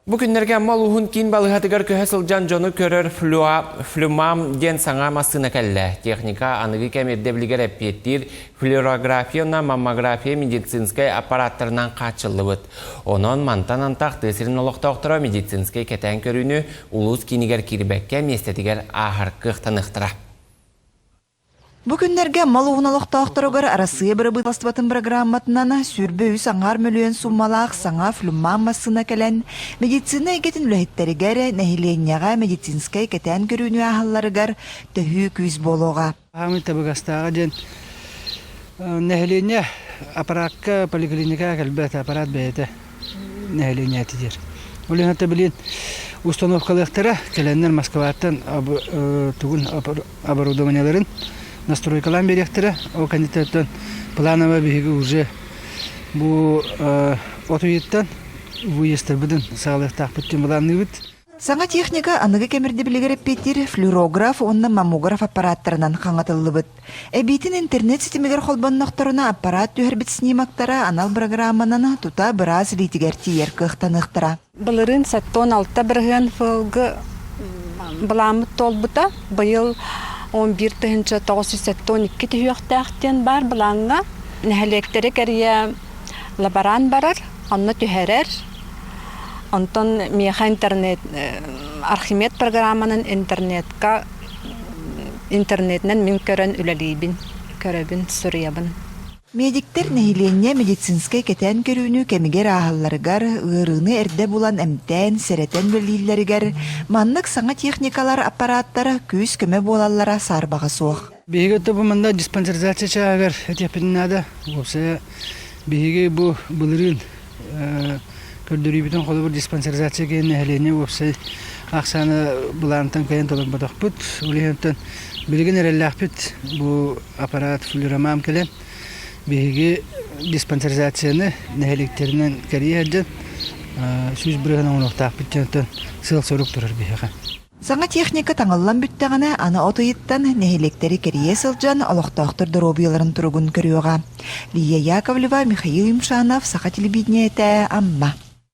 Bugünlerge maluhun kin balıhatıgar köhesılcan jonu körör flumam den sağa masına kelle. Teknika anıgı kemerde bilger epettir. Fluorografiya mammografiya medicinskay aparatlarından kaçıllıbıt. Onun mantan antaq tesirin oloqtaqtıra medicinskay keten körünü ulus kiniger kirbekke mestetiger ahırkıq tanıqtıra. Bugünlerge maluğunalıqtaqtırıgar arasıya bir bıtastıbatın programmatından sürböğü sangar mülüyen summalaq sağa flumman masına kelen medicina egetin lühetteriger nehilenyağa medicinskay keten körünü ahıllarıgar töhü küz boloğa. Hamit tabagastağa den nehilenya aparakka poliklinika kalbet aparat beyte nehilenya tidir. Ulen hatta bilin uстановкалыктара kelenler Moskva'dan tugun оборудованияларын настройкалан беректері, о кандидаттан плановый беги уже bu отуеттан выезд бидин сағалықтақ бүттен бұланны бит. Саңа техника анығы кемерді білігер еппеттер флюорограф, онна маммограф аппараттарынан қаңатылы бұд. Әбейтін интернет сетімегер қолбаннақтарына аппарат түйербіт снимактара анал программанан тута біраз литигер тиер қықтанықтыра. Бұлырын сәттон алтта бірген фылғы бұламыт толбыта, бұйыл 11-912 түйіқтәқтен бар бұлаңға нәхелектері кәрия лаборан барар, онны түйерер. Онтон меха интернет, Архимед программанын интернетнен мен көрін үлелейбін, көрөбін, сүребін. Медиктер нәхиленне медицинскай кетен көрүүнү кемигер ахалларыгар, ырыны эрде булан эмтен, серетен белилеригер, маннык саңа техникалар аппараттары күз көмө болаллара сарбага суох. Беги тобу мында диспансеризация чагар этепиннада, вопсе беги бу булырын көрдөрүбүтөн колу бир диспансеризация кен нәхиленне вопсе аксаны булантан кайын толуп батакпыт, улентен билген эреллакпыт бу аппарат флюорамам келен. Беги диспансеризацияны нәһелектеринен кәрияджан сүз бірігінің оңықтақ бүттентен сыл сөрік тұрар беға. Саңа техника таңыллан бүттіғана аны отойыттан нәһелектері кәрие сылжан олықтақтыр дұробияларын тұрығын көріуға. Лия Яковлева, Михаил Имшанов, Сақа телевидение әті Амма.